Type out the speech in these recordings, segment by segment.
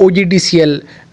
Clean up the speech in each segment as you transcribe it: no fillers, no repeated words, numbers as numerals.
OGDCL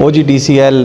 OGDCL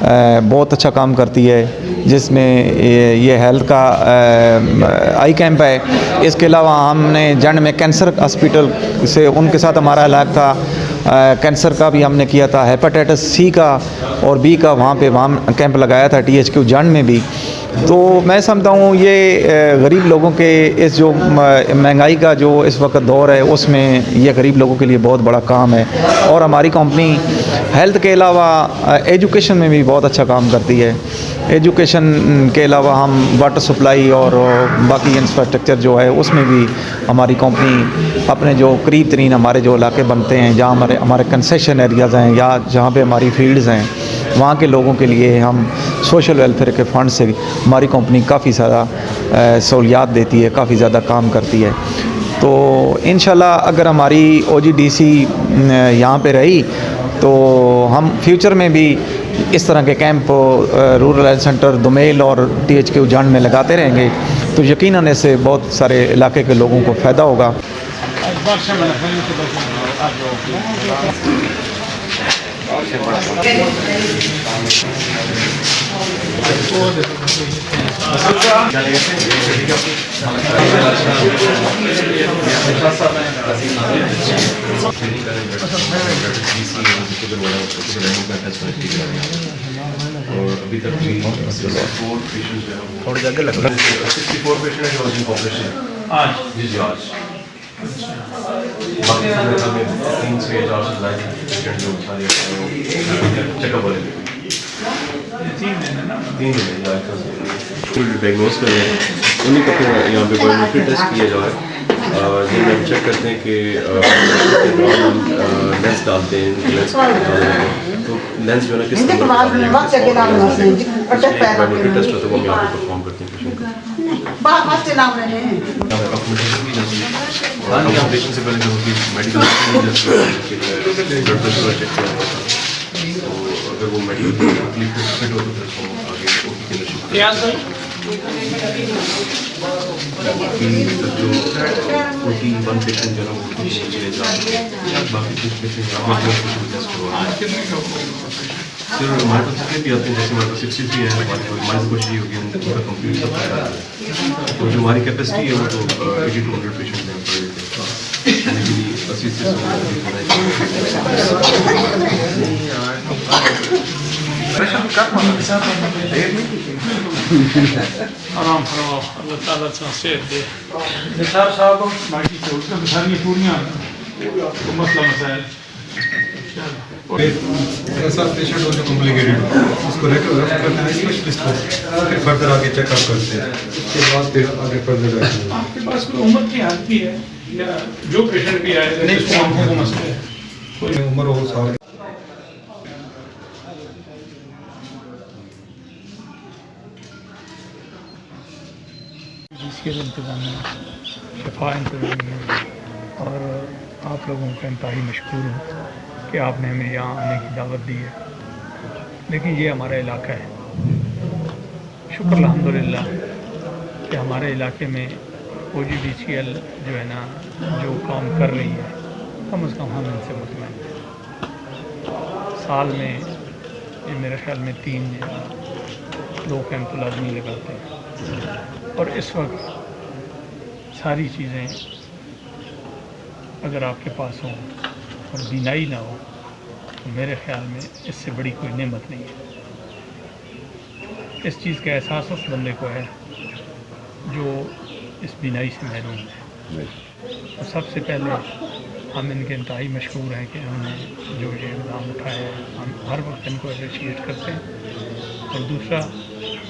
بہت اچھا کام کرتی ہے، جس میں یہ ہیلتھ کا آئی کیمپ ہے. اس کے علاوہ ہم نے جنڈ میں کینسر ہاسپٹل سے ان کے ساتھ ہمارا علاج تھا، کینسر کا بھی ہم نے کیا تھا، ہیپاٹائٹس سی کا اور بی کا وہاں کیمپ لگایا تھا THQ جنڈ میں بھی. تو میں سمجھتا ہوں یہ غریب لوگوں کے اس جو مہنگائی کا جو اس وقت دور ہے اس میں یہ غریب لوگوں کے لیے بہت بڑا کام ہے. اور ہماری کمپنی ہیلتھ کے علاوہ ایجوکیشن میں بھی بہت اچھا کام کرتی ہے. ایجوکیشن کے علاوہ ہم واٹر سپلائی اور باقی انفراسٹرکچر جو ہے اس میں بھی ہماری کمپنی اپنے جو قریب ترین ہمارے جو علاقے بنتے ہیں جہاں ہمارے کنسیشن ایریاز ہیں یا جہاں پہ ہماری فیلڈز ہیں وہاں کے لوگوں کے لیے ہم سوشل ویلفیئر کے فنڈ سے ہماری کمپنی کافی زیادہ سہولیات دیتی ہے، کافی زیادہ کام کرتی ہے. تو انشاءاللہ اگر ہماری OGDC یہاں پہ رہی تو ہم فیوچر میں بھی اس طرح کے کیمپ رورل ہیلتھ سینٹر دومیل اور THQ جنڈ میں لگاتے رہیں گے تو یقیناً اس سے بہت سارے علاقے کے لوگوں کو فائدہ ہوگا. اور ابھی تک بھی 64 پیشنٹ تھوڑے جگہ لگ رہا ہے 64 پیشنٹ ہے پاپولیشن آج جی آج باقی ہمیں 3 سے 4 سے زائد پیشنٹ جو سارے چیک اپ والے 3 دن ڈائگنوز کریں انہیں کا پھر یہاں پہ بایومیٹری ٹیسٹ کیا جائے جن میں ہم چیک کرتے ہیں کہ لینس ڈالتے ہیں تو لینس جو ہے نا کس طرح بایومیٹری ٹیسٹ ہوتا ہے وہ ہم یہاں پہ پرفارم کرتے ہیں پیشنٹ کنسلٹیشن سے پہلے جو ہوتی ہے میڈیکل بلڈ پریشر چیک کیا جاتا ہے تو اگر وہ میڈیکل فٹ ہو تو پھر اس کو آگے اوپی کے اندر شفٹ جو 41 پیشنٹ جو ہے وہ چلے جاتے ہیں باقی کچھ پیشنٹ ٹیسٹ کروا سر ہمارے پاس کتنے بھی آتے ہیں جیسے ہمارے پاس 63 ہے ہماری کوشش یہ ہوگی ان کا کمپلیٹ سب فائدہ ہے تو جو ہماری کیپیسٹی ہے وہ تو 80 to 100 پیشنٹ ہیں پر ڈے یعنی 80 سے آرام فرماؤ اللہ تعالیٰ صحت دے نثار صاحب باقی سے اس کا ساری پوریاں مسئلہ مسائل ایسا پیشنٹ ہو جو کمپلیکیٹڈ ہو اس کو ریفر کرتے ہیں اسپیشلسٹ کو پھر فردر آگے چیک اپ کرتے ہیں اس کے بعد پھر آگے فردر کرتے ہیں. آپ کے پاس کوئی عمر کی حالت بھی ہے یا جو پیشنٹ بھی آئے نہیں اس کو آنکھوں کو مسئلہ ہے کوئی عمر ہو سال جس کے انتظام میں شفا انتظام میں اور آپ لوگوں کا انتہائی مشکور ہوں کہ آپ نے ہمیں یہاں آنے کی دعوت دی ہے. لیکن یہ ہمارا علاقہ ہے، شکر الحمدللہ کہ ہمارے علاقے میں OGDCL جو ہے نا جو کام کر رہی ہے کم از کم ہم ان سے مطمئن ہیں. سال میں یہ میرے خیال میں 3 یا 2 کیمپ لازمی لگاتے ہیں اور اس وقت ساری چیزیں اگر آپ کے پاس ہوں اور بینائی نہ ہو تو میرے خیال میں اس سے بڑی کوئی نعمت نہیں ہے. اس چیز کا احساس اس بندے کو ہے جو اس بینائی سے محروم ہے. تو سب سے پہلے ہم ان کے انتہائی مشکور ہیں کہ انہوں نے جو یہ اقدام اٹھایا ہے ہم ہر وقت ان کو اپریشیٹ کرتے ہیں. اور دوسرا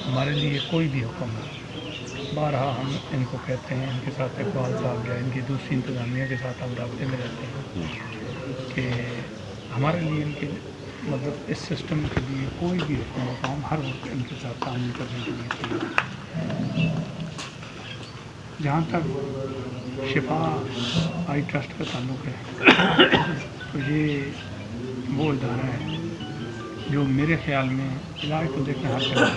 ہمارے لیے کوئی بھی حکم ہو بارہا ہم ان کو کہتے ہیں، ان کے ساتھ اقبال صاحب یا ان کی دوسری انتظامیہ کے ساتھ ہم رابطے میں رہتے ہیں کہ ہمارے لیے ان کے مطلب اس سسٹم کے لیے کوئی بھی حکم ہوتا ہم ہر وقت ان کے ساتھ تعامل کرنے کے لیے تیار ہیں. جہاں تک شفا آئی ٹرسٹ کا تعلق ہے تو یہ وہ ادارہ ہے جو میرے خیال میں علاج تو دیکھیں ہر طرح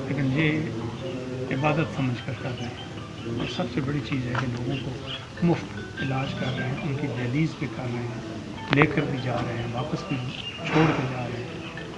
لیکن یہ عبادت سمجھ کر رہے ہیں. اور سب سے بڑی چیز ہے کہ لوگوں کو مفت علاج کر رہے ہیں، ان کی دہلیز پہ کر رہے ہیں، لے کر بھی جا رہے ہیں، واپس بھی چھوڑ کے جا رہے ہیں.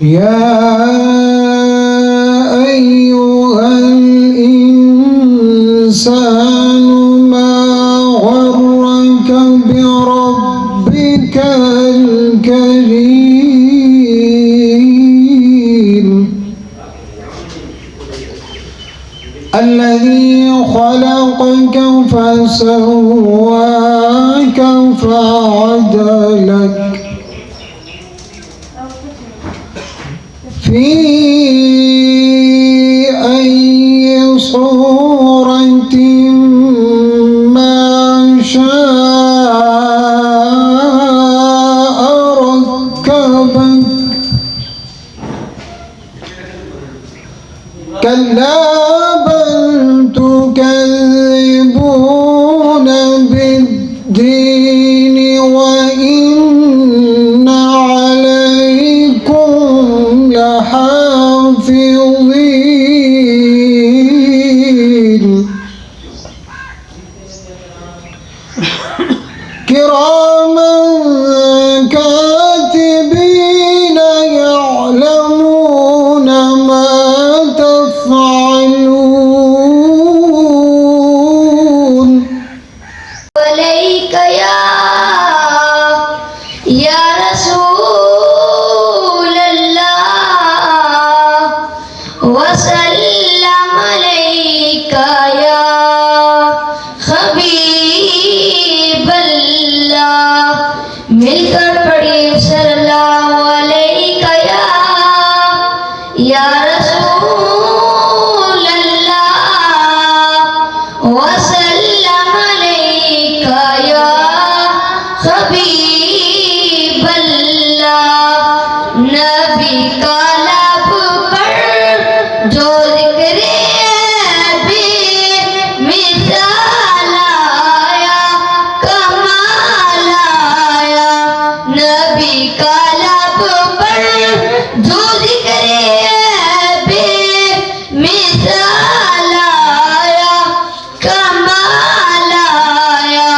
يا أيها الإنسان ما غرك بربك الكريم الذي خلقك فسواك فعدلك في أي صورة ما شاء ركبك كلا بل تكذبون بالدين وإن عليكم لحافظين كراما كاتبين يعلمون ما تفعلون عليك يا رسول الله وسلم عليك يا حبيب الله مل کر پڑھی صلی اللہ علیہ یا رسول اللہ وسلم علیک یا حبیب اللہ. نبی کا لب پر جو ذکر بے مثال آیا کمال آیا. نبی کا لب پر جو ذکر بے مثال آیا کمال آیا.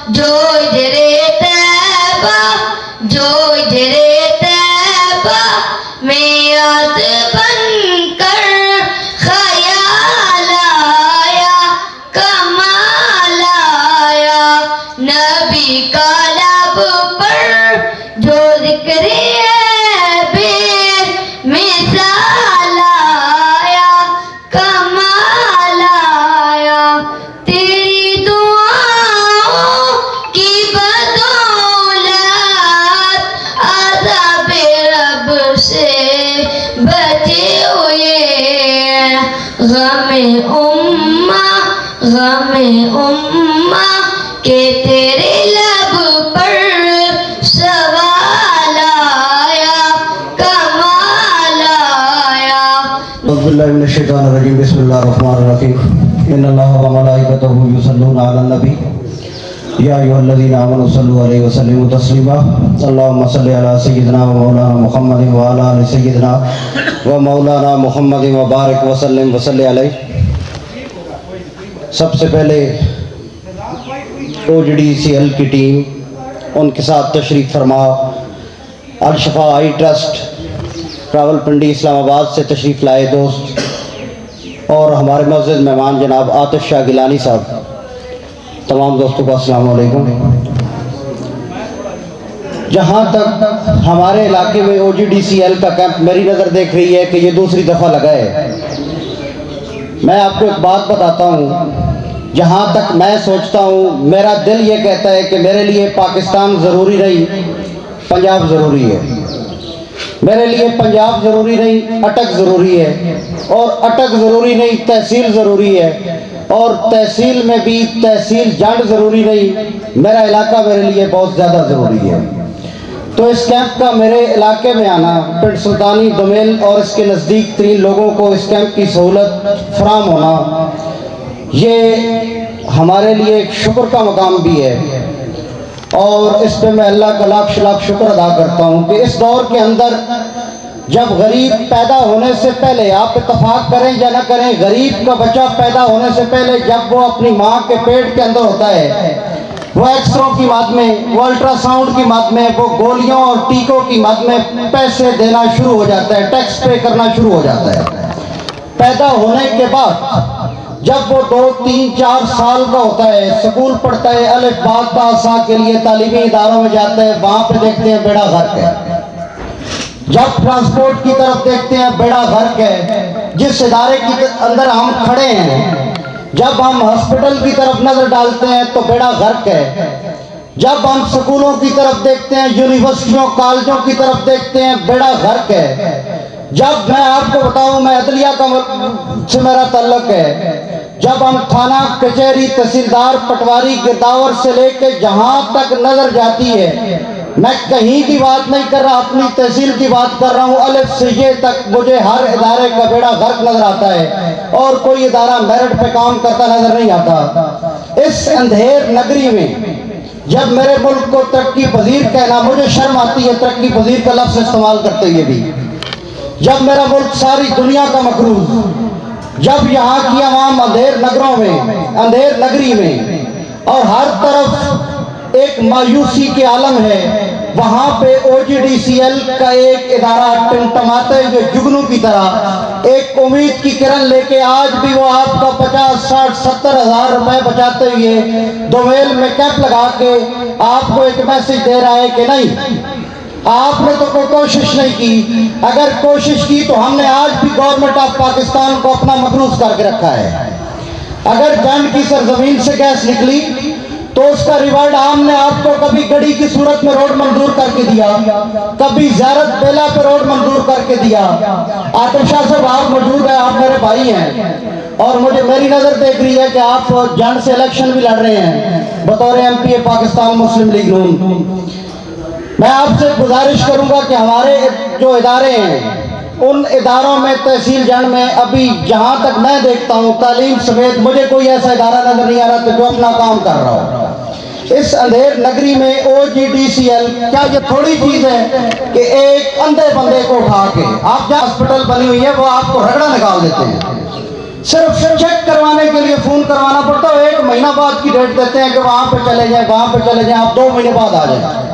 جو ادھر طیبہ جو ادھر طیبہ میں یاد بن کر خیال آیا کمال آیا. نبی کا لب پر جو ذکر بے مثال آیا کمال آیا. تیری دعاؤں کی بدولت عذاب رب سے بچے ہوئے. غم امہ کہ تیرے لب پر سوال آیا کمال آیا. اعوذ باللہ من الشیطان الرجیم بسم اللہ الرحمن الرحیم ان اللہ وملائکتہ یصلون علی النبی یا ایھا الذین آمنوا صلوا علیہ وسلموا تسلیما. اللہم صلی علی سیدنا و مولانا محمد وعلی آل سیدنا و مولانا محمد وبارک وسلم وصلی علیہ. سب سے پہلے OGDCL کی ٹیم ان کے ساتھ تشریف فرما الشفا آئی ٹرسٹ راول پنڈی اسلام آباد سے تشریف لائے دوست اور ہمارے معزز مہمان جناب عاطف شاہ گیلانی صاحب. تمام دوستوں کو السلام علیکم. جہاں تک ہمارے علاقے میں OGDCL کا کیمپ میری نظر دیکھ رہی ہے کہ یہ دوسری دفعہ لگا ہے. میں آپ کو ایک بات بتاتا ہوں, جہاں تک میں سوچتا ہوں میرا دل یہ کہتا ہے کہ میرے لیے پاکستان ضروری نہیں, پنجاب ضروری ہے. میرے لیے پنجاب ضروری نہیں, اٹک ضروری ہے, اور اٹک ضروری نہیں, تحصیل ضروری ہے, اور تحصیل میں بھی تحصیل جنڈ ضروری نہیں, میرا علاقہ میرے لیے بہت زیادہ ضروری ہے. تو اس کیمپ کا میرے علاقے میں آنا, پنڈ سلطانی دومیل اور اس کے نزدیک ترین لوگوں کو اس کیمپ کی سہولت فراہم ہونا, یہ ہمارے لیے ایک شکر کا مقام بھی ہے. اور اس پہ میں اللہ کا لاکھ لاکھ شکر ادا کرتا ہوں کہ اس دور کے اندر جب غریب پیدا ہونے سے پہلے, آپ اتفاق کریں یا نہ کریں, غریب کا بچہ پیدا ہونے سے پہلے جب وہ اپنی ماں کے پیٹ کے اندر ہوتا ہے, وہ وہ ایکسروں کی مد میں، وہ الٹرا ساؤنڈ کی مد میں، وہ گولیوں اور ٹیکوں کی مد میں پیسے دینا شروع ہو جاتا ہے، ٹیکس پے کرنا شروع ہو جاتا ہے۔ پیدا ہونے کے بعد جب وہ 2 3 4 سال کا ہوتا ہے، سکول پڑھتا ہے، الف با تا سا کے لیے تعلیمی اداروں میں جاتا ہے، وہاں پہ دیکھتے ہیں بیڑا غرق ہے۔ جب ٹرانسپورٹ کی طرف دیکھتے ہیں بیڑا غرق ہے۔ جس ادارے کے اندر ہم کھڑے ہیں، جب ہم ہاسپٹل کی طرف نظر ڈالتے ہیں تو بیڑا غرق ہے۔ جب ہم سکولوں کی طرف دیکھتے ہیں، یونیورسٹیوں کالجوں کی طرف دیکھتے ہیں، بیڑا غرق ہے۔ جب میں آپ کو بتاؤں، میں عدلیہ سے میرا تعلق ہے، جب ہم تھانہ کچہری تحصیلدار پٹواری گرداور سے لے کے جہاں تک نظر جاتی ہے، میں کہیں کی بات نہیں کر رہا، اپنی تحصیل کی بات کر رہا ہوں، الف سے یہ تک مجھے ہر ادارے کا بیڑا غرق نظر آتا ہے اور کوئی ادارہ میرٹ پہ کام کرتا نظر نہیں آتا۔ اس اندھیر نگری میں جب میرے ملک کو ترقی پذیر کہنا، مجھے شرم آتی ہے ترقی پذیر کا لفظ استعمال کرتے ہوئے بھی، جب میرا ملک ساری دنیا کا مقروض، جب یہاں کی عوام اندھیر نگروں میں، اندھیر نگری میں اور ہر طرف ایک مایوسی کے عالم ہے، وہاں پہ OGDCL کا ایک ادارہ ٹمٹماتے ہوئے جگنو کی طرح ایک امید کی کرن لے کے آج بھی وہ آپ کا 50 60 70 ہزار روپے بچاتے ہوئے دومیل میں کیمپ لگا کے آپ کو ایک میسج دے رہا ہے کہ نہیں، آپ نے تو کوئی کوشش نہیں کی۔ اگر کوشش کی تو ہم نے آج بھی گورنمنٹ آف پاکستان کو اپنا مقروض کر کے رکھا ہے۔ اگر جنگ کی سرزمین سے گیس نکلی تو اس کا ریوارڈ ہم نے آپ کو کبھی گڑی کی صورت میں روڈ منظور کر کے دیا، کبھی زیارت بیلا پہ روڈ منظور کر کے دیا۔ عاطف شاہ صاحب آپ موجود ہیں، آپ میرے بھائی ہیں اور مجھے میری نظر دیکھ رہی ہے کہ آپ جنگ سے الیکشن بھی لڑ رہے ہیں بطور MP پاکستان مسلم لیگ نون۔ میں آپ سے گزارش کروں گا کہ ہمارے جو ادارے ہیں، ان اداروں میں تحصیل جنگ میں ابھی جہاں تک میں دیکھتا ہوں تعلیم سمیت مجھے کوئی ایسا ادارہ نظر نہیں آ رہا جو اپنا کام کر رہا ہو۔ اس اندھیر نگری میں OGDCL کیا یہ تھوڑی چیز ہے کہ ایک اندھے بندے کو اٹھا کے آپ جہاں ہاسپٹل بنی ہوئی ہے وہ آپ کو رگڑا نکال دیتے ہیں، صرف چیک کروانے کے لیے فون کروانا پڑتا ہے، 1 مہینہ بعد کی ڈیٹ دیتے ہیں کہ وہاں پہ چلے جائیں، وہاں پہ چلے جائیں، آپ 2 مہینے بعد آ جائیں۔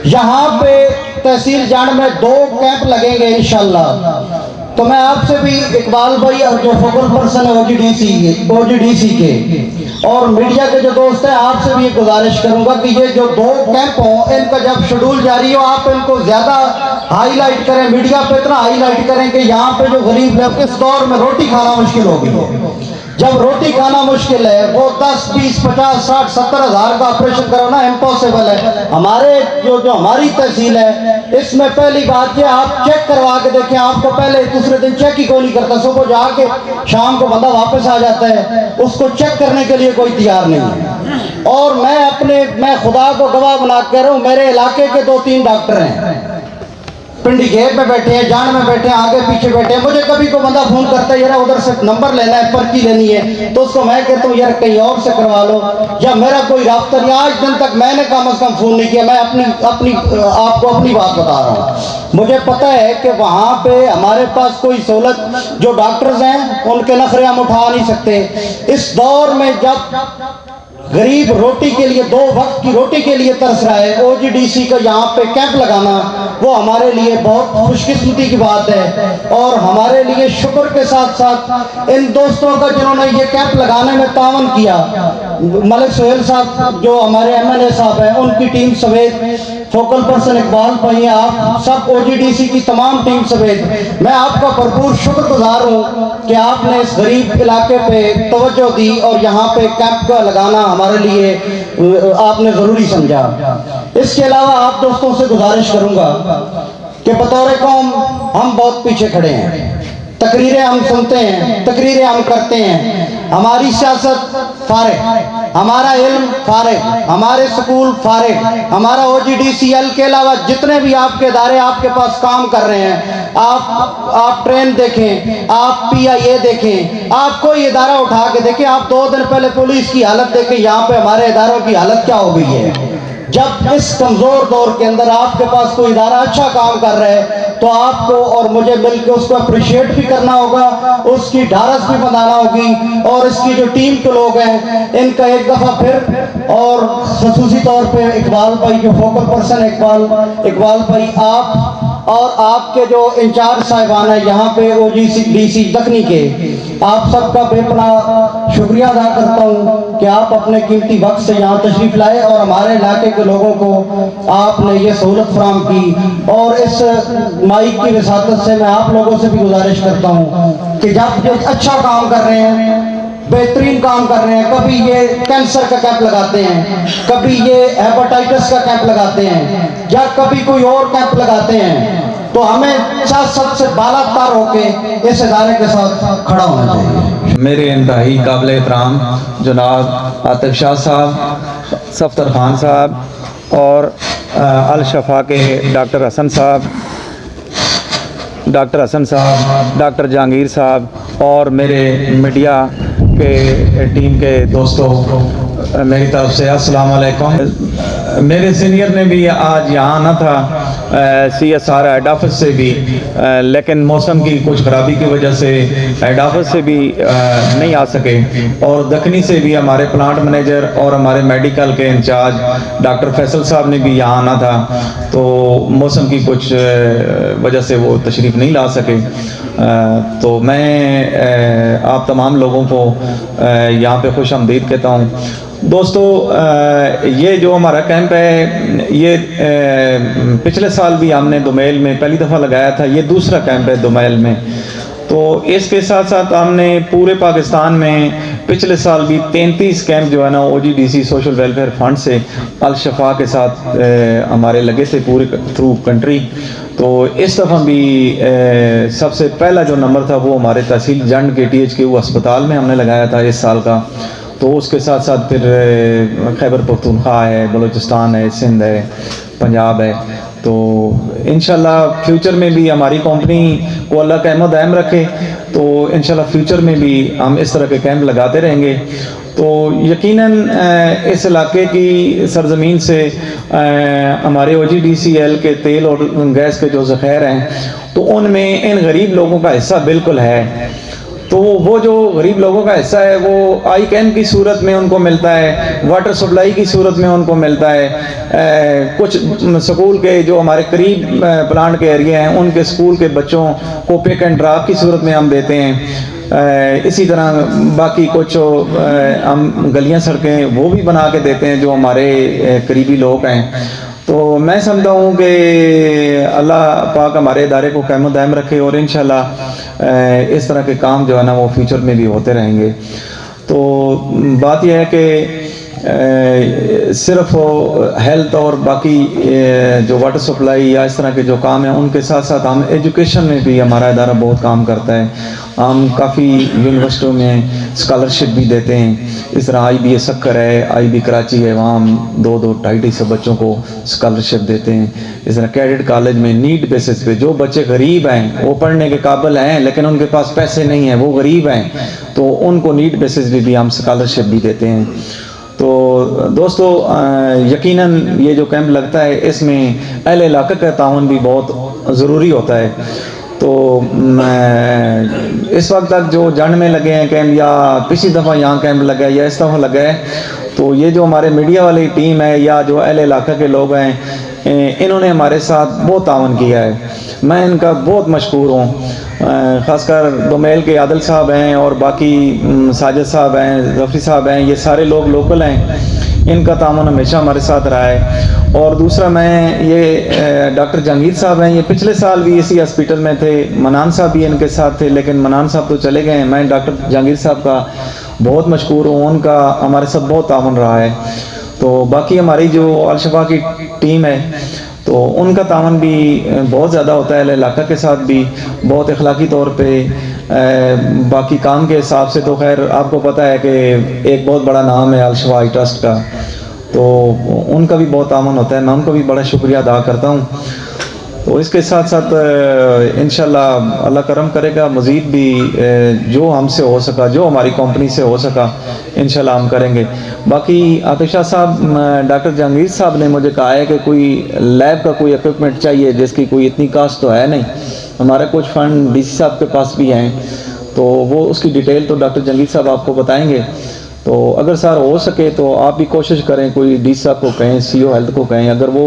یہاں پہ تحصیل جان میں 2 کیمپ لگیں گے انشاءاللہ۔ تو میں آپ سے بھی اقبال بھائی اور جو فوکل پرسن ہے OGDC کے اور میڈیا کے جو دوست ہیں، آپ سے بھی یہ گزارش کروں گا کہ یہ جو 2 کیمپ ہوں، ان کا جب شیڈول جاری ہو آپ ان کو زیادہ ہائی لائٹ کریں، میڈیا پہ اتنا ہائی لائٹ کریں کہ یہاں پہ جو غریب لوگ اس دور میں روٹی کھانا مشکل ہو گئی ہے۔ جب روٹی کھانا مشکل ہے، وہ 10 20 50 60 70 ہزار کا آپریشن کرانا امپاسبل ہے۔ ہمارے جو ہماری تحصیل ہے، اس میں پہلی بات یہ آپ چیک کروا کے دیکھیں، آپ کو پہلے دوسرے دن چیک ہی کوئی نہیں کرتا، صبح جا کے شام کو بندہ واپس آ جاتا ہے، اس کو چیک کرنے کے لیے کوئی تیار نہیں ہے۔ اور میں خدا کو گواہ بنا کے کہہ رہا ہوں، میرے علاقے کے 2 3 ڈاکٹر ہیں، پنڈی گیٹ میں بیٹھے ہیں، جان میں بیٹھے ہیں، آگے پیچھے بیٹھے ہیں۔ مجھے کبھی کو بندہ فون کرتا ہے یار ادھر سے نمبر لینا ہے، پرچی لینی ہے، تو اس کو میں کہتا ہوں یار کہیں اور سے کروا لو، یا میرا کوئی رابطہ نہیں۔ آج دن تک میں نے کم از کم فون نہیں کیا۔ میں آپ کو اپنی بات بتا رہا ہوں، مجھے پتہ ہے کہ وہاں پہ ہمارے پاس کوئی سہولت، جو ڈاکٹرز ہیں ان کے نخرے ہم اٹھا نہیں سکتے۔ اس دور میں جب غریب روٹی کے لیے 2 وقت کی روٹی کے لیے ترس رہا ہے، OGDC کا یہاں پہ کیمپ لگانا وہ ہمارے لیے بہت خوش قسمتی کی بات ہے، اور ہمارے لیے شکر کے ساتھ ساتھ ان دوستوں کا جنہوں نے یہ کیمپ لگانے میں تعاون کیا، ملک سہیل صاحب جو ہمارے MLA صاحب ہیں، ان کی ٹیم سمیت فوکل پرسن اقبال بھائی ہیں، آپ سب OGDC کی تمام ٹیم سمیت میں آپ کا بھرپور شکر گزار ہوں کہ آپ نے اس غریب علاقے پہ توجہ دی اور یہاں پہ کیمپ کا لگانا ہمارے لیے آپ نے ضروری سمجھا۔ اس کے علاوہ آپ دوستوں سے گزارش کروں گا کہ بطور قوم ہم بہت پیچھے کھڑے ہیں، تقریریں ہم سنتے ہیں، تقریریں ہم کرتے ہیں، ہماری سیاست فارغ، ہمارا علم فارغ، ہمارے سکول فارغ، ہمارا OGDCL کے علاوہ جتنے بھی آپ کے ادارے آپ کے پاس کام کر رہے ہیں، آپ ٹرین دیکھیں، آپ PIA دیکھیں، آپ کوئی ادارہ اٹھا کے دیکھیں، آپ 2 دن پہلے پولیس کی حالت دیکھیں، یہاں پہ ہمارے اداروں کی حالت کیا ہو گئی ہے۔ جب اس کمزور دور کے اندر آپ کے پاس کوئی ادارہ اچھا کام کر رہا ہے تو آپ کو اور مجھے مل کے اس کو اپریشیٹ بھی کرنا ہوگا, اس کی ڈھارس بھی بنانا ہوگی, اور اس کی جو ٹیم کے لوگ ہیں ان کا ایک دفعہ پھر, اور خصوصی طور پہ اقبال بھائی جو فوکل پرسن اقبال بھائی, آپ اور آپ کے جو انچارج صاحبان ہیں یہاں پہ ڈی سی دکنی کے, آپ سب کا بے پناہ شکریہ ادا کرتا ہوں کہ آپ اپنے قیمتی وقت سے یہاں تشریف لائے اور ہمارے علاقے کے لوگوں کو آپ نے یہ سہولت فراہم کی. اور اس مائک کی وساطت سے میں آپ لوگوں سے بھی گزارش کرتا ہوں کہ جب یہ اچھا کام کر رہے ہیں, بہترین کام کر رہے ہیں, کبھی یہ کینسر کا کیمپ لگاتے ہیں, کبھی یہ ہیپاٹائٹس کا کیمپ لگاتے ہیں, یا کبھی کوئی اور کیمپ لگاتے ہیں, تو ہمیں سب سے بالا تر ہو کے اس ادارے کے ساتھ کھڑا ہونا چاہیے. میرے انتہائی قابل احترام جناب عاطف شاہ صاحب, صفدر خان صاحب اور الشفا کے ڈاکٹر حسن صاحب, ڈاکٹر جہانگیر صاحب اور میرے میڈیا کے ٹیم کے دوستوں, میری طرف سے السلام علیکم. میرے سینئر نے بھی آج یہاں آنا تھا C S R head office سے بھی, لیکن موسم کی کچھ خرابی کی وجہ سے ہیڈ آفس سے بھی نہیں آ سکے, اور دکنی سے بھی ہمارے پلانٹ مینیجر اور ہمارے میڈیکل کے انچارج ڈاکٹر فیصل صاحب نے بھی یہاں آنا تھا, تو موسم کی کچھ وجہ سے وہ تشریف نہیں لا سکے. تو میں آپ تمام لوگوں کو یہاں پہ خوش آمدید کہتا ہوں. دوستو, یہ جو ہمارا کیمپ ہے یہ پچھلے سال بھی ہم نے دومیل میں پہلی دفعہ لگایا تھا, یہ دوسرا کیمپ ہے دومیل میں. تو اس کے ساتھ ساتھ ہم نے پورے پاکستان میں پچھلے سال بھی 33 کیمپ جو ہے نا OGDC سوشل ویلفیئر فنڈ سے الشفا کے ساتھ ہمارے لگے تھے پورے تھرو کنٹری. تو اس دفعہ بھی سب سے پہلا جو نمبر تھا وہ ہمارے تحصیل جنڈ کے THQ اسپتال میں ہم نے لگایا تھا اس سال کا. تو اس کے ساتھ ساتھ پھر خیبر پختونخوا ہے, بلوچستان ہے, سندھ ہے, پنجاب ہے. تو انشاءاللہ فیوچر میں بھی ہماری کمپنی کو اللہ کا احمد دائم رکھے, تو انشاءاللہ فیوچر میں بھی ہم اس طرح کے کیمپ لگاتے رہیں گے. تو یقیناً اس علاقے کی سرزمین سے ہمارے OGDCL کے تیل اور گیس کے جو ذخائر ہیں تو ان میں ان غریب لوگوں کا حصہ بالکل ہے. تو وہ جو غریب لوگوں کا حصہ ہے وہ آئی کیمپ کی صورت میں ان کو ملتا ہے, واٹر سپلائی کی صورت میں ان کو ملتا ہے, کچھ سکول کے جو ہمارے قریب پلانٹ کے ایریا ہیں ان کے سکول کے بچوں کو پک اینڈ ڈراپ کی صورت میں ہم دیتے ہیں. اسی طرح باقی کچھ ہم گلیاں سڑکیں وہ بھی بنا کے دیتے ہیں جو ہمارے قریبی لوگ ہیں. تو میں سمجھتا ہوں کہ اللہ پاک ہمارے ادارے کو قائم و دائم رکھے, اور انشاءاللہ اس طرح کے کام جو ہے نا وہ فیوچر میں بھی ہوتے رہیں گے. تو بات یہ ہے کہ صرف ہیلتھ اور باقی جو واٹر سپلائی یا اس طرح کے جو کام ہیں ان کے ساتھ ساتھ ہم ایجوکیشن میں بھی ہمارا ادارہ بہت کام کرتا ہے. ہم کافی یونیورسٹیوں میں اسکالرشپ بھی دیتے ہیں. اس طرح IBA سکر ہے, IB کراچی ہے, وہاں ہم 200-250 بچوں کو اسکالرشپ دیتے ہیں. اس طرح کیڈٹ کالج میں نیڈ بیسس پہ جو بچے غریب ہیں, وہ پڑھنے کے قابل ہیں لیکن ان کے پاس پیسے نہیں ہیں, وہ غریب ہیں, تو ان کو نیڈ بیسس پہ بھی ہم اسکالرشپ بھی دیتے ہیں. تو دوستو یقیناً یہ جو کیمپ لگتا ہے اس میں اہل علاقہ کا تعاون بھی بہت ضروری ہوتا ہے. تو اس وقت تک جو جنڈ میں لگے ہیں کیمپ, یا پچھلی دفعہ یہاں کیمپ لگا ہے یا اس دفعہ لگا ہے, تو یہ جو ہمارے میڈیا والی ٹیم ہے یا جو اہل علاقہ کے لوگ ہیں انہوں نے ہمارے ساتھ بہت تعاون کیا ہے. میں ان کا بہت مشکور ہوں. خاص کر دومیل کے عادل صاحب ہیں اور باقی ساجد صاحب ہیں, ظفری صاحب ہیں, یہ سارے لوگ لوکل ہیں, ان کا تعاون ہمیشہ ہمارے ساتھ رہا ہے. اور دوسرا میں یہ ڈاکٹر جہانگیر صاحب ہیں, یہ پچھلے سال بھی اسی ہاسپٹل میں تھے. منان صاحب بھی ان کے ساتھ تھے لیکن منان صاحب تو چلے گئے ہیں. میں ڈاکٹر جہانگیر صاحب کا بہت مشکور ہوں, ان کا ہمارے ساتھ بہت تعاون رہا ہے. تو باقی ہماری جو الشفا کی ٹیم ہے تو ان کا تعاون بھی بہت زیادہ ہوتا ہے علاقہ کے ساتھ بھی, بہت اخلاقی طور پہ. باقی کام کے حساب سے تو خیر آپ کو پتہ ہے کہ ایک بہت بڑا نام ہے الشفا ٹرسٹ کا, تو ان کا بھی بہت تعاون ہوتا ہے. میں ان کو بھی بڑا شکریہ ادا کرتا ہوں. تو اس کے ساتھ ساتھ انشاءاللہ اللہ کرم کرے گا، مزید بھی جو ہم سے ہو سکا، جو ہماری کمپنی سے ہو سکا انشاءاللہ ہم کریں گے۔ باقی عاطف شاہ صاحب، ڈاکٹر جہانگیر صاحب نے مجھے کہا ہے کہ کوئی لیب کا کوئی اکوپمنٹ چاہیے جس کی کوئی اتنی کاسٹ تو ہے نہیں، ہمارے کچھ فنڈ ڈی سی صاحب کے پاس بھی ہیں، تو وہ اس کی ڈیٹیل تو ڈاکٹر جہانگیر صاحب آپ کو بتائیں گے۔ تو اگر سر ہو سکے تو آپ بھی کوشش کریں، کوئی ڈی صاحب کو کہیں، سی او ہیلتھ کو کہیں، اگر وہ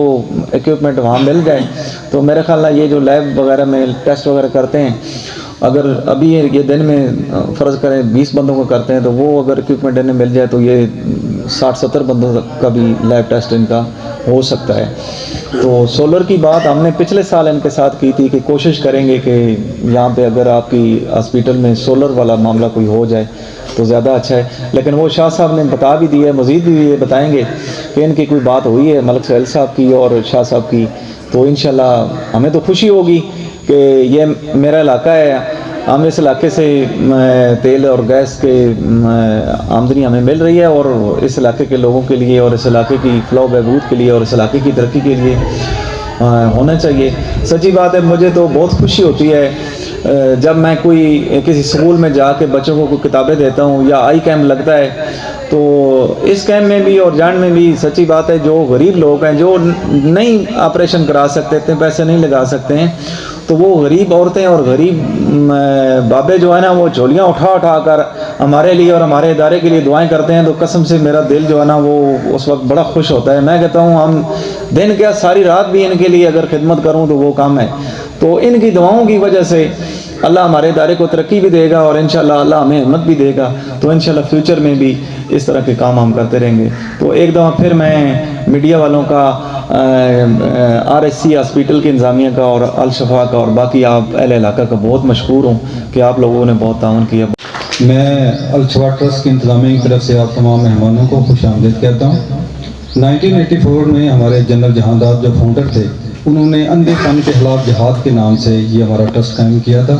ایکوپمنٹ وہاں مل جائے تو میرے خیال میں یہ جو لیب وغیرہ میں ٹیسٹ وغیرہ کرتے ہیں، اگر ابھی یہ دن میں فرض کریں 20 بندوں کو کرتے ہیں، تو وہ اگر ایکوپمنٹ انہیں مل جائے تو یہ 60-70 بندوں کا بھی لیب ٹیسٹ ان کا ہو سکتا ہے۔ تو سولر کی بات ہم نے پچھلے سال ان کے ساتھ کی تھی کہ کوشش کریں گے کہ یہاں پہ اگر آپ کی ہاسپیٹل میں سولر والا معاملہ کوئی ہو جائے تو زیادہ اچھا ہے، لیکن وہ شاہ صاحب نے بتا بھی دیا ہے، مزید بھی یہ بتائیں گے کہ ان کی کوئی بات ہوئی ہے ملک سہیل صاحب کی اور شاہ صاحب کی، تو انشاءاللہ ہمیں تو خوشی ہوگی کہ یہ میرا علاقہ ہے، ہم اس علاقے سے تیل اور گیس کے آمدنی ہمیں مل رہی ہے، اور اس علاقے کے لوگوں کے لیے اور اس علاقے کی فلاح و بہبود کے لیے اور اس علاقے کی ترقی کے لیے ہونا چاہیے۔ سچی بات ہے، مجھے تو بہت خوشی ہوتی ہے جب میں کوئی کسی اسکول میں جا کے بچوں کو کوئی کتابیں دیتا ہوں یا آئی کیمپ لگتا ہے، تو اس کیمپ میں بھی اور جان میں بھی سچی بات ہے جو غریب لوگ ہیں، جو نہیں آپریشن کرا سکتے، اتنے پیسے نہیں لگا سکتے ہیں، تو وہ غریب عورتیں اور غریب بابے جو ہے نا، وہ جھولیاں اٹھا اٹھا کر ہمارے لیے اور ہمارے ادارے کے لیے دعائیں کرتے ہیں، تو قسم سے میرا دل جو ہے نا وہ اس وقت بڑا خوش ہوتا ہے۔ میں کہتا ہوں ہم دن کیا ساری رات بھی ان کے لیے اگر خدمت کروں تو وہ کام ہے، تو ان کی دعاؤں کی وجہ سے اللہ ہمارے ادارے کو ترقی بھی دے گا اور انشاءاللہ اللہ ہمیں ہمت بھی دے گا، تو انشاءاللہ فیوچر میں بھی اس طرح کے کام ہم کرتے رہیں گے۔ تو ایک دفعہ پھر میں میڈیا والوں کا، آر ایس سی ہاسپیٹل کے انتظامیہ کا اور الشفا کا اور باقی آپ اہل علاقہ کا بہت مشکور ہوں کہ آپ لوگوں نے بہت تعاون کیا۔ میں الشفا ٹرسٹ کی انتظامیہ کی طرف سے آپ تمام مہمانوں کو خوش آمدید کہتا ہوں۔ 1984 میں ہمارے جنرل جہانداد جو فاؤنڈر تھے، انہوں نے اندھے پن کے خلاف جہاد کے نام سے یہ ہمارا ٹرسٹ قائم کیا تھا۔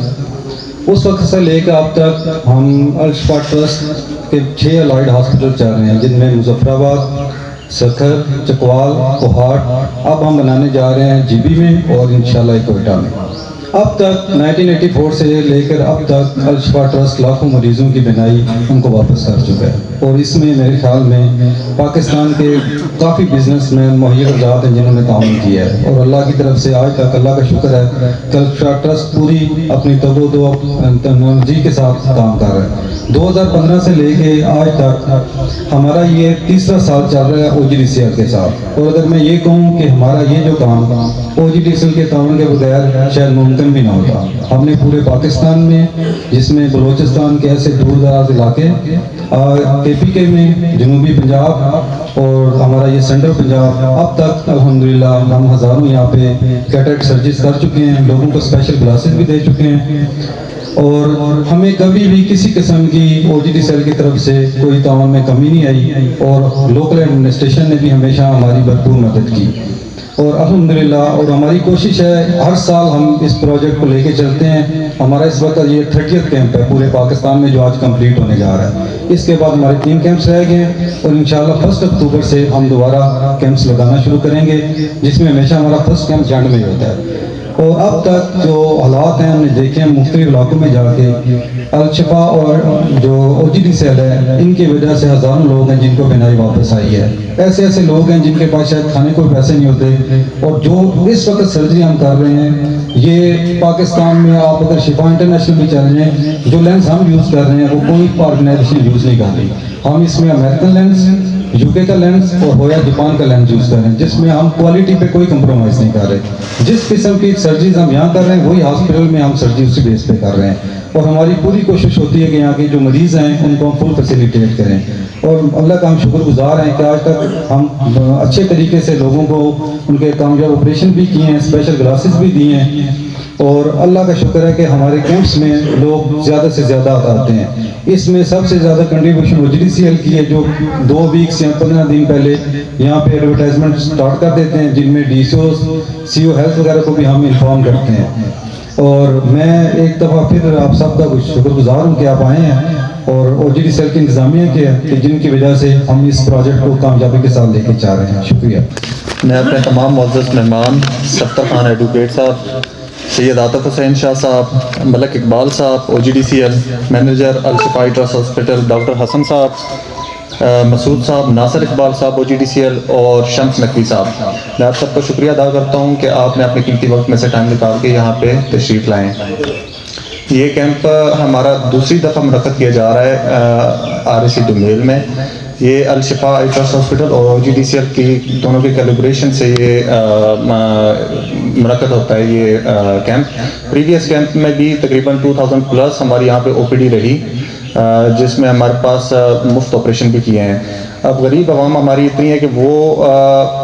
اس وقت سے لے کر اب تک ہم الشفا ٹرسٹ کے 6 الائڈ ہاسپٹل چل رہے ہیں، جن میں مظفر آباد، سکھر، چکوال، کوہاٹ، اب ہم بنانے جا رہے ہیں جی بی میں اور انشاءاللہ کوئٹہ میں۔ اب تک 1984 سے لے کر اب تک الشفا ٹرسٹ لاکھوں مریضوں کی بینائی ان کو واپس کر چکا ہے، اور اس میں میرے خیال میں پاکستان کے کافی بزنس مین مہیا ذات ہیں جنہوں نے تعاون کیا ہے، اور اللہ کی طرف سے آج تک اللہ کا شکر ہے کہ الشفا ٹرسٹ پوری اپنی ٹیکنالوجی کے ساتھ کام کر رہا ہے۔ 2015 سے لے کے آج تک ہمارا یہ 3را سال چل رہا ہے او جی ڈی سی ایل کے ساتھ، اور اگر میں یہ کہوں کہ ہمارا یہ جو کام او جی ڈی سی ایل کے تعاون کے بغیر شاید ممکن بھی نہ ہوتا۔ ہم نے پورے پاکستان میں، جس میں بلوچستان کے ایسے دور دراز علاقے، کے پی کے میں، جنوبی پنجاب اور ہمارا یہ سینٹرل پنجاب، اب تک الحمدللہ ہم ہزاروں یہاں پہ کیٹریکٹ سرجریز کر چکے ہیں، لوگوں کو اسپیشل گلاسز بھی دے چکے ہیں، اور ہمیں کبھی بھی کسی قسم کی او جی ڈی سیل کی طرف سے کوئی تعاون میں کمی نہیں آئی، اور لوکل ایڈمنسٹریشن نے بھی ہمیشہ ہماری بھرپور مدد کی، اور الحمدللہ، اور ہماری کوشش ہے ہر سال ہم اس پروجیکٹ کو لے کے چلتے ہیں۔ ہمارا اس وقت یہ 30th کیمپ ہے پورے پاکستان میں جو آج کمپلیٹ ہونے جا رہا ہے۔ اس کے بعد ہمارے 3 کیمپس رہ گئے ہیں، اور انشاءاللہ 1 اکتوبر سے ہم دوبارہ کیمپس لگانا شروع کریں گے، جس میں ہمیشہ ہمارا فرسٹ کیمپ جنڈ میں ہی ہوتا ہے۔ اور اب تک جو حالات ہیں ہم نے دیکھے ہیں مختلف علاقوں میں جا کے، الشفا اور جو او جی ڈی سیل ہے، ان کی وجہ سے ہزاروں لوگ ہیں جن کو بینائی واپس آئی ہے۔ ایسے ایسے لوگ ہیں جن کے پاس شاید کھانے کو پیسے نہیں ہوتے، اور جو اس وقت سرجری ہم کر رہے ہیں، یہ پاکستان میں آپ اگر شفا انٹرنیشنل بھی چل رہے ہیں، جو لینس ہم یوز کر رہے ہیں وہ کوئی آرگنائزیشن یوز نہیں کر رہی۔ ہم اس میں امریکن لینس، یو کے کا لینس اور ہویا جاپان کا لینس یوز کر رہے ہیں، جس میں ہم کوالٹی پہ کوئی کمپرومائز نہیں کر رہے۔ جس قسم کی سرجریز ہم یہاں کر رہے ہیں وہی ہاسپٹل میں ہم سرجری اسی بیس پہ کر رہے ہیں، اور ہماری پوری کوشش ہوتی ہے کہ یہاں کے جو مریض ہیں ان کو ہم فل فیسیلیٹیٹ کریں، اور اللہ کا ہم شکر گزار ہیں کہ آج تک ہم اچھے طریقے سے لوگوں کو ان کے کامیاب آپریشن بھی کیے ہیں، اسپیشل گلاسز بھی دیے ہیں، اور اللہ کا شکر ہے کہ ہمارے کیمپس میں لوگ زیادہ سے زیادہ آتے ہیں۔ اس میں سب سے زیادہ کنٹریبیوشن او جی ڈی سی ایل کی ہے، جو 2 ویکس یا 15 دن پہلے یہاں پہ ایڈورٹائزمنٹ سٹارٹ کر دیتے ہیں، جن میں ڈی سی اوز، سی او ہیلتھ وغیرہ کو بھی ہم انفارم کرتے ہیں۔ اور میں ایک دفعہ پھر آپ سب کا شکر گزار ہوں کہ آپ آئے ہیں، اور او جی ڈی سی ایل کی انتظامیہ کے، جن کی وجہ سے ہم اس پروجیکٹ کو کامیابی کے ساتھ لے کے چاہ رہے ہیں۔ شکریہ۔ میں اپنے تمام معزز مہمان سفتر خان ایڈوکیٹ صاحب، سید عاطف حسین شاہ صاحب، ملک اقبال صاحب OGDCL manager Al-Shifa trust hospital, doctor Hasan صاحب، مسعود صاحب، ناصر اقبال صاحب OGDCL اور شمس نقوی صاحب، میں آپ سب کا شکریہ ادا کرتا ہوں کہ آپ نے اپنے قیمتی وقت میں سے ٹائم نکال کے یہاں پہ تشریف لائیں۔ یہ کیمپ ہمارا دوسری دفعہ منعقد کیا جا رہا ہے RSC دومیل میں۔ یہ الشفا ٹرسٹ ہاسپٹل اور OGDCL کی دونوں کے کیلیبریشن سے یہ منعقد ہوتا ہے یہ کیمپ۔ پریویس کیمپ میں بھی تقریباً 2000 پلس ہماری یہاں پہ OPD رہی، جس میں ہمارے پاس مفت آپریشن بھی کیے ہیں۔ اب غریب عوام ہماری اتنی ہے کہ وہ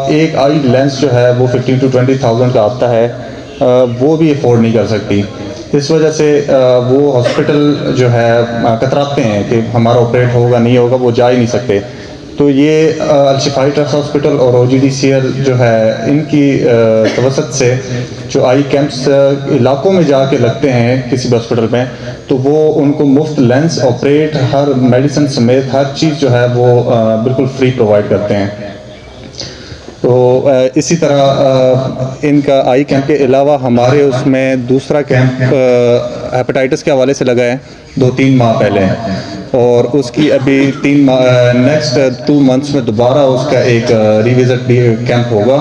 ایک آئی لینس جو ہے وہ 15 to 20,000 کا آتا ہے، وہ بھی افورڈ نہیں کر سکتی۔ اس وجہ سے وہ ہاسپٹل جو ہے کتراتے ہیں کہ ہمارا آپریٹ ہوگا نہیں ہوگا، وہ جا ہی نہیں سکتے۔ تو یہ الشفا ٹرسٹ ہاسپٹل اور OGDCL جو ہے ان کی توسط سے جو آئی کیمپس علاقوں میں جا کے لگتے ہیں کسی بھی ہاسپٹل میں، تو وہ ان کو مفت لینس آپریٹ ہر میڈیسن سمیت ہر چیز جو ہے وہ بالکل فری پرووائڈ کرتے ہیں۔ تو اسی طرح ان کا آئی کیمپ کے علاوہ ہمارے اس میں دوسرا کیمپ ہیپاٹائٹس کے حوالے سے لگا ہے 2-3 ماہ پہلے، اور اس کی ابھی 3 ماہ نیکسٹ 2 منتھس میں دوبارہ اس کا ایک ریوزٹ کیمپ ہوگا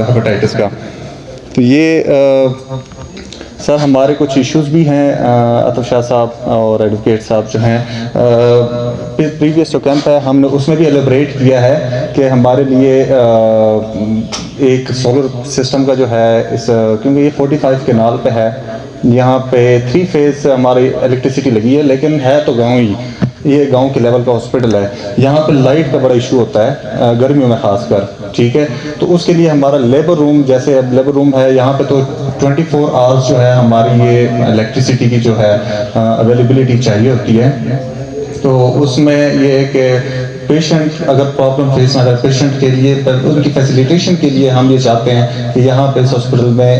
ہیپاٹائٹس کا۔ تو یہ سر ہمارے کچھ ایشوز بھی ہیں، عاطف شاہ صاحب اور ایڈوکیٹ صاحب جو ہیں، پریویس جو کیمپ ہے ہم نے اس میں بھی ایلیبریٹ کیا ہے کہ ہمارے لیے ایک سولر سسٹم کا جو ہے کیونکہ یہ 45 کنال پہ ہے، یہاں پہ 3 فیز ہماری الیکٹریسٹی لگی ہے، لیکن ہے تو گاؤں ہی، یہ گاؤں کے لیول کا ہاسپٹل ہے، یہاں پہ لائٹ کا بڑا ایشو ہوتا ہے گرمیوں میں خاص کر، ٹھیک ہے۔ تو اس کے لیے ہمارا لیبر روم، جیسے اب لیبر روم ہے یہاں پہ، تو 24 آورس جو ہے ہماری یہ الیکٹریسٹی کی جو ہے اویلیبلٹی چاہیے ہوتی ہے۔ تو اس میں یہ ہے کہ پیشنٹ اگر پرابلم فیس نہ کرے، پیشنٹ کے لیے ان کی فیسیلیٹیشن کے لیے ہم یہ چاہتے ہیں کہ یہاں پہ اس ہاسپٹل میں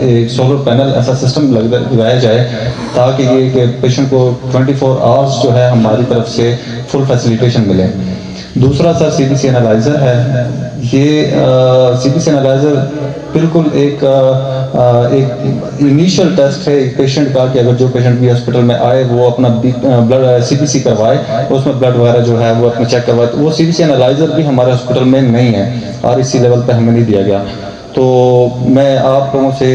ایک سولر پینل ایسا سسٹم لگایا جائے تاکہ یہ کہ پیشنٹ کو 24 آورس جو ہے ہماری طرف سے فل فیسیلیٹیشن ملے۔ دوسرا سر CBC انالائزر ہے۔ یہ CBC انالائزر بالکل ایک انیشیل ٹیسٹ ہے ایک پیشنٹ کا، کہ اگر جو پیشنٹ بھی ہاسپٹل میں آئے وہ اپنا بلڈ CBC کروائے، اس میں بلڈ وغیرہ جو ہے وہ اپنا چیک کروائے۔ تو وہ CBC انالائزر بھی ہمارے ہاسپٹل میں نہیں ہے، RSC لیول پہ ہمیں نہیں دیا گیا۔ تو میں آپ لوگوں سے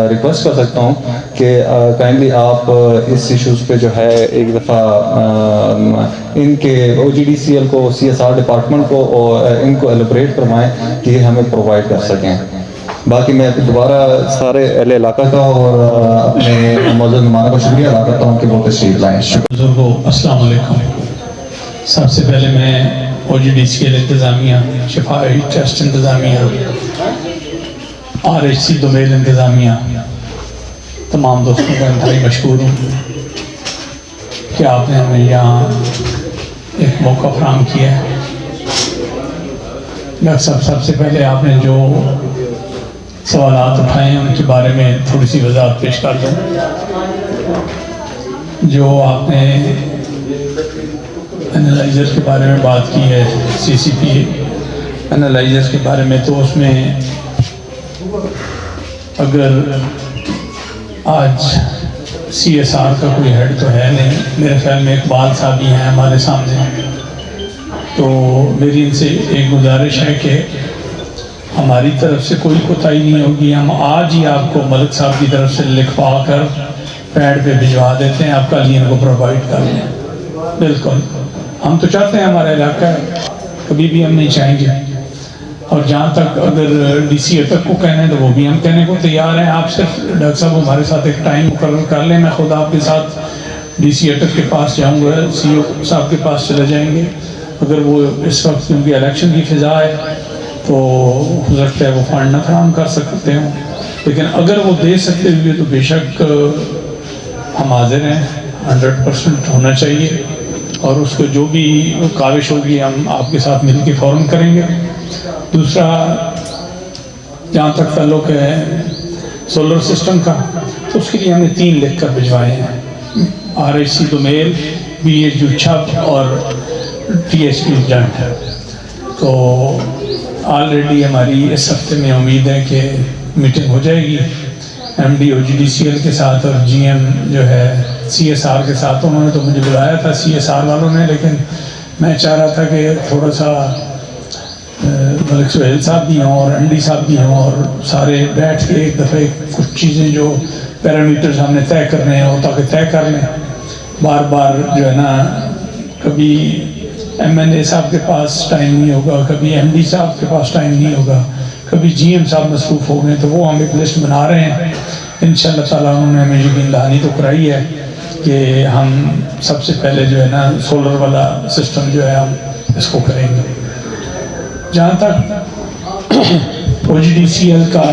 ریکویسٹ کر سکتا ہوں کہ کائنڈلی آپ اس ایشوز پہ جو ہے ایک دفعہ ان کے OGDCL کو، CSR ڈپارٹمنٹ کو اور ان کو ایلیبریٹ کروائیں کہ یہ ہمیں پرووائڈ کر سکیں۔ باقی میں دوبارہ سارے اہل علاقہ کا اور اپنے معزز مہمانوں کا شکریہ ادا کرتا ہوں کہ وہ تشریف لائیں۔ بزرگوں السلام علیکم۔ سب سے پہلے میں OGDCL انتظامیہ، شفا ٹرسٹ انتظامیہ، RSC دومیل انتظامیہ، تمام دوستوں کا انتہائی مشکور ہوں کہ آپ نے ہمیں یہاں ایک موقع فراہم کیا ہے۔ ڈاکٹر صاحب سب سے پہلے آپ نے جو سوالات اٹھائے ہیں ان کے بارے میں تھوڑی سی وضاحت پیش کر دوں۔ جو آپ نے انالائزر کے بارے میں بات کی ہے، CCP انالائزر کے بارے میں، تو اس میں اگر آج CSR کا کوئی ہیڈ تو ہے نہیں، میرے خیال میں اقبال صاحب ہی ہیں ہمارے سامنے، تو میری ان سے ایک گزارش ہے کہ ہماری طرف سے کوئی کوتاہی نہیں ہوگی، ہم آج ہی آپ کو ملک صاحب کی طرف سے لکھوا کر پیڈ پہ بھجوا دیتے ہیں، آپ کل ہی ان کو پرووائڈ کر دیں۔ بالکل ہم تو چاہتے ہیں ہمارا علاقہ ہے، کبھی بھی ہم نہیں چاہیں گے، اور جہاں تک اگر DC اٹک کو کہنا ہے تو وہ بھی ہم کہنے کو تیار ہیں۔ آپ صرف ڈاکٹر صاحب ہمارے ساتھ ایک ٹائم مقرر کر لیں، میں خود آپ کے ساتھ DC اٹک کے پاس جاؤں گا، CO صاحب کے پاس چلے جائیں گے۔ اگر وہ اس وقت کیونکہ الیکشن کی فضا ہے تو ہو سکتا ہے وہ فنڈ نہ فراہم کر سکتے ہوں، لیکن اگر وہ دے سکتے ہوئے تو بے شک ہم حاضر ہیں، 100% ہونا چاہیے، اور اس کو جو بھی کاوش ہوگی ہم آپ کے ساتھ مل کے فوراً کریں گے۔ دوسرا، جہاں تک تعلق ہے سولر سسٹم کا، تو اس کے لیے ہم نے 3 لکھ کر بھجوائے ہیں، RSC دومیل، BHU چھب اور TSQ جنٹ۔ تو آلریڈی ہماری اس ہفتے میں امید ہے کہ میٹنگ ہو جائے گی MD/OGDCL کے ساتھ اور GM جو ہے CSR کے ساتھ. انہوں نے تو مجھے بلایا تھا CSR والوں نے, لیکن میں چاہ رہا تھا کہ تھوڑا سا ملک سہیل صاحب بھی ہوں اور MD صاحب بھی ہوں اور سارے بیٹھ کے ایک دفعہ کچھ چیزیں جو پیرامیٹرز ہم نے طے کرنے ہیں وہ تاکہ طے کر لیں. بار بار جو ہے نا کبھی MLA صاحب کے پاس ٹائم نہیں ہوگا, کبھی MD صاحب کے پاس ٹائم نہیں ہوگا, کبھی GM صاحب مصروف ہو گئے, تو وہ ہم ایک لسٹ بنا رہے ہیں. انشاءاللہ تعالیٰ انہوں نے ہمیں یقین دہانی تو کرائی ہے کہ ہم سب سے پہلے جو ہے نا سولر والا سسٹم جو ہے ہم اس کو کریں گے. جہاں تک OGDCL کا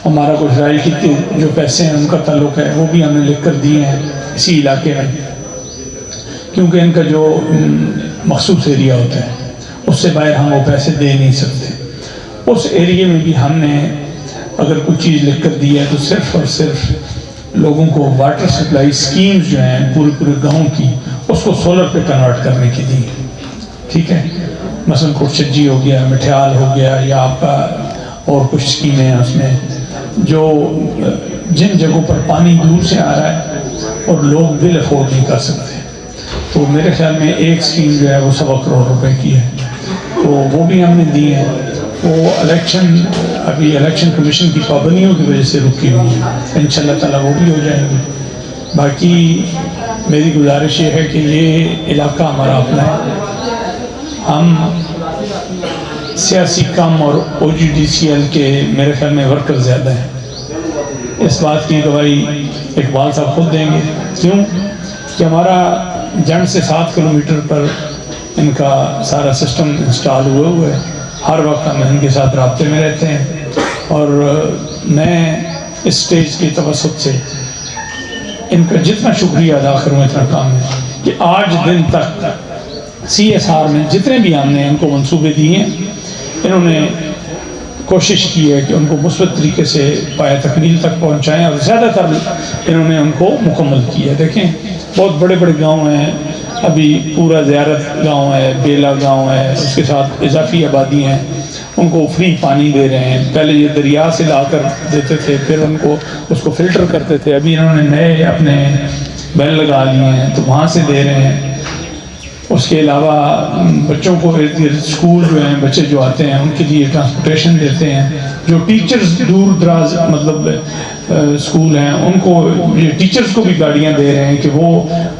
ہمارا کچھ رائے کی جو پیسے ہیں ان کا تعلق ہے, وہ بھی ہم نے لکھ کر دیے ہیں اسی علاقے میں, کیونکہ ان کا جو مخصوص ایریا ہوتا ہے اس سے باہر ہم وہ پیسے دے نہیں سکتے. اس ایریے میں بھی ہم نے اگر کوئی چیز لکھ کر دی ہے تو صرف اور صرف لوگوں کو واٹر سپلائی سکیمز جو ہیں پورے گاؤں کی اس کو سولر پہ کنورٹ کرنے کی دی. ٹھیک ہے, مثلا کوٹچجی ہو گیا, مٹھیال ہو گیا, یا آپ کا اور کچھ اسکیمیں ہیں اس میں جو جن جگہوں پر پانی دور سے آ رہا ہے اور لوگ بل افورڈ نہیں کر سکتے. تو میرے خیال میں ایک اسکیم جو ہے وہ 1.25 کروڑ روپے کی ہے, تو وہ بھی ہم نے دی ہیں. وہ ابھی الیکشن کمیشن کی پابندیوں کی وجہ سے رکی ہوئی ہے, انشاءاللہ تعالیٰ وہ بھی ہو جائیں گے. باقی میری گزارش یہ ہے کہ یہ علاقہ ہمارا اپنا ہے. ہم سیاسی کام اور OGDCL کے میرے خیال میں ورکر زیادہ ہیں. اس بات کی گواہی اقبال صاحب خود دیں گے. کیوں کہ ہمارا جنڈ سے 7 کلومیٹر پر ان کا سارا سسٹم انسٹال ہوئے ہے. ہر وقت ہم ان کے ساتھ رابطے میں رہتے ہیں, اور میں اس سٹیج کی توسط سے ان کا جتنا شکریہ ادا کروں اتنا کام ہے کہ آج دن تک CSR میں جتنے بھی ہم نے ان کو منصوبے دیے ہیں, انہوں نے کوشش کی ہے کہ ان کو مثبت طریقے سے پایہ تکمیل تک پہنچائیں, اور زیادہ تر انہوں نے ان کو مکمل کیا. دیکھیں بہت بڑے بڑے گاؤں ہیں, ابھی پورا زیارت گاؤں ہے, بیلا گاؤں ہے, اس کے ساتھ اضافی آبادی ہیں, ان کو فری پانی دے رہے ہیں. پہلے یہ دریا سے لا کر دیتے تھے, پھر ان کو اس کو فلٹر کرتے تھے, ابھی انہوں نے نئے اپنے بیل لگا لیے ہیں تو وہاں سے دے رہے ہیں. اس کے علاوہ بچوں کو اسکول جو ہیں, بچے جو آتے ہیں ان کے لیے ٹرانسپورٹیشن دیتے ہیں. جو ٹیچرز دور دراز مطلب اسکول ہیں ان کو یہ ٹیچرز کو بھی گاڑیاں دے رہے ہیں کہ وہ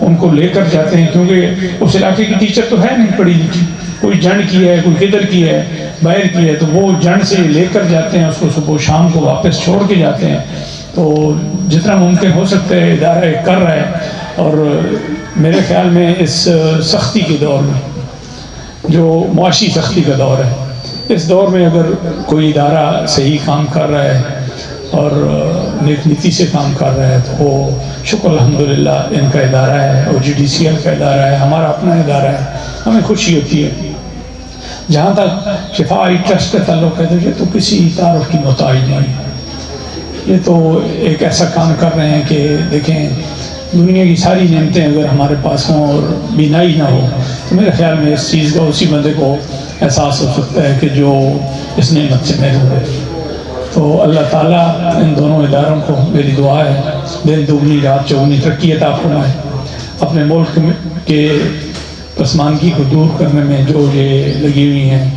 ان کو لے کر جاتے ہیں, کیونکہ اس علاقے کی ٹیچر تو ہے نہیں پڑھی لکھی, کوئی جنڈ کی ہے, کوئی کدھر کی ہے, باہر کی ہے, تو وہ جنڈ سے لے کر جاتے ہیں, اس کو صبح شام کو واپس چھوڑ کے جاتے ہیں. تو جتنا ممکن ہو سکتا ہے ادارہ کر رہا ہے. اور میرے خیال میں اس سختی کے دور میں, جو معاشی سختی کا دور ہے, اس دور میں اگر کوئی ادارہ صحیح کام کر رہا ہے اور نیک نیتی سے کام کر رہا ہے تو وہ شکر الحمدللہ ان کا ادارہ ہے, OGDCL کا ادارہ ہے, ہمارا اپنا ادارہ ہے, ہمیں خوشی ہوتی ہے. جہاں تک شفائی ٹرسٹ کا تعلق ہے تو یہ تو کسی تعارف کی محتاج نہیں ہے. یہ تو ایک ایسا کام کر رہے ہیں کہ دیکھیں دنیا کی ساری نعمتیں اگر ہمارے پاس ہوں اور بینائی نہ ہو تو میرے خیال میں اس چیز کا اسی بندے کو احساس ہو سکتا ہے کہ جو اس نعمت سے محروم ہے. تو اللہ تعالیٰ ان دونوں اداروں کو میری دعا ہے دن دوگنی رات چوگنی ترقی عطا فرمائے. اپنے ملک کے پسماندگی کو دور کرنے میں جو یہ لگی ہوئی ہیں,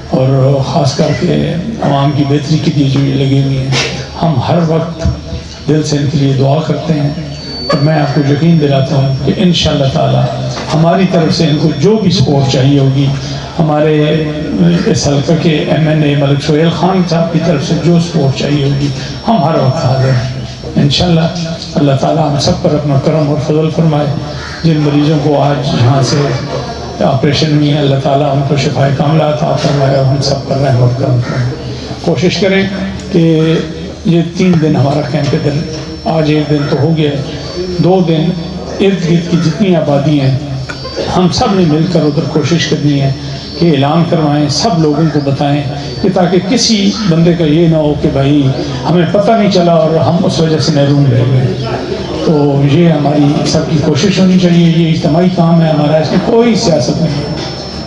اور خاص کر کے عوام کی بہتری کے لیے جو یہ لگی ہوئی ہیں, ہم ہر وقت دل سے ان کے لیے دعا کرتے ہیں. اور میں آپ کو یقین دلاتا ہوں کہ انشاءاللہ تعالی ہماری طرف سے ان کو جو بھی سپورٹ چاہیے ہوگی, ہمارے اس حلقہ کے MNA ملک سہیل خان صاحب کی طرف سے جو سپورٹ چاہیے ہوگی, ہم ہر وقت حاضر ہیں انشاءاللہ. اللہ تعالی ہم سب پر اپنا کرم اور فضل فرمائے. جن مریضوں کو آج یہاں سے آپریشن میں اللہ تعالیٰ ان کو شفاء کاملہ عطا فرمائے اور ہم سب پر رحمت کرم فرمائے. کوشش کریں کہ یہ 3 دن ہمارا کیمپ کے دن, آج 1 دن تو ہو گیا ہے, 2 دن ارد گرد کی جتنی آبادی ہیں ہم سب نے مل کر ادھر کوشش کرنی ہے کہ اعلان کروائیں, سب لوگوں کو بتائیں, کہ تاکہ کسی بندے کا یہ نہ ہو کہ بھائی ہمیں پتہ نہیں چلا اور ہم اس وجہ سے محروم رہ گئے. تو یہ ہماری سب کی کوشش ہونی چاہیے. یہ اجتماعی کام ہے ہمارا, اس میں کوئی سیاست نہیں,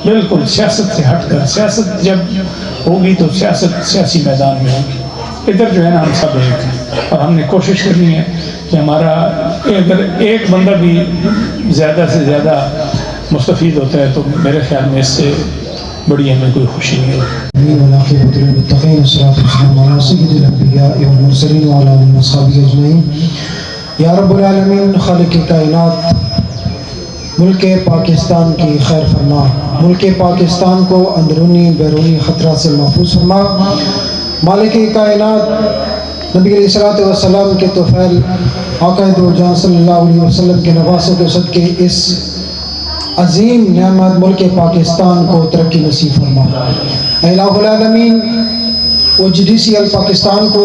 بالکل سیاست سے ہٹ کر. سیاست جب ہوگی تو سیاسی میدان میں ہوگی. ادھر جو ہے نا ہم سب ایک ہیں اور ہم نے کوشش کرنی ہے کہ ہمارا اگر ایک بندہ بھی زیادہ سے زیادہ مستفید ہوتا ہے تو میرے خیال میں اس سے بڑی ہمیں کوئی خوشی نہیں ہوگی. والعاقبۃ للمتقین والصلاۃ والسلام علی سید الانبیاء والمرسلین وعلی آلہ وصحبہ اجمعین. یا رب العالمین، خالق کائنات، ملک پاکستان کی خیر فرما، ملک پاکستان کو اندرونی بیرونی خطرہ سے محفوظ فرما. مالک کائنات، نبی علیہ الصلوۃ والسلام کے طفیل آقا دو جہاں صلی اللہ علیہ وسلم کے نواسوں کے صدقے اس عظیم نعمت ملک پاکستان کو ترقی نصیب فرما. اے الہ العالمین، OGDCL پاکستان کو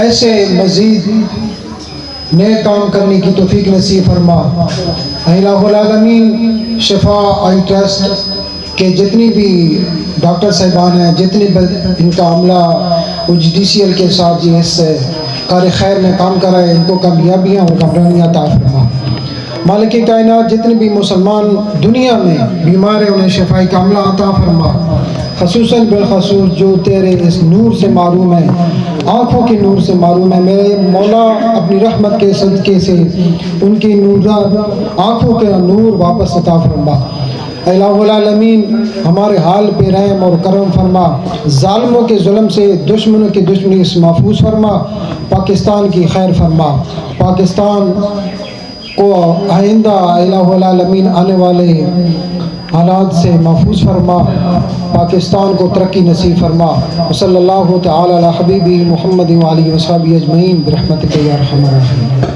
ایسے مزید نئے کام کرنے کی توفیق نصیب فرما. اے الہ العالمین، شفا آئی ٹرسٹ کے جتنی بھی ڈاکٹر صاحبان ہیں، جتنی ان کا عملہ OGDCL کے ساتھ جی اس کار خیر میں کام کر رہے ہیں، ان کو کامیابیاں اور کامرانیاں عطا فرما. مالک کائنات، جتنے بھی مسلمان دنیا میں بیمار ہیں انہیں شفائی کاملہ عطا فرما. خصوصاً بالخصوص جو تیرے اس نور سے معروم ہے، آنکھوں کے نور سے معروم ہے، میرے مولا اپنی رحمت کے صدقے سے ان کی آنکھوں کا نور واپس عطا فرما. اے الہ العالمین، ہمارے حال پہ رحم اور کرم فرما. ظالموں کے ظلم سے، دشمنوں کی دشمنی سے محفوظ فرما. پاکستان کی خیر فرما. پاکستان کو آئندہ الہ العالمین آنے والے حالات سے محفوظ فرما. پاکستان کو ترقی نصیب فرما. صلی اللہ تعالی علی حبیبی محمد وعلی وصحبہ اجمعین برحمتک یا ارحم الراحمین.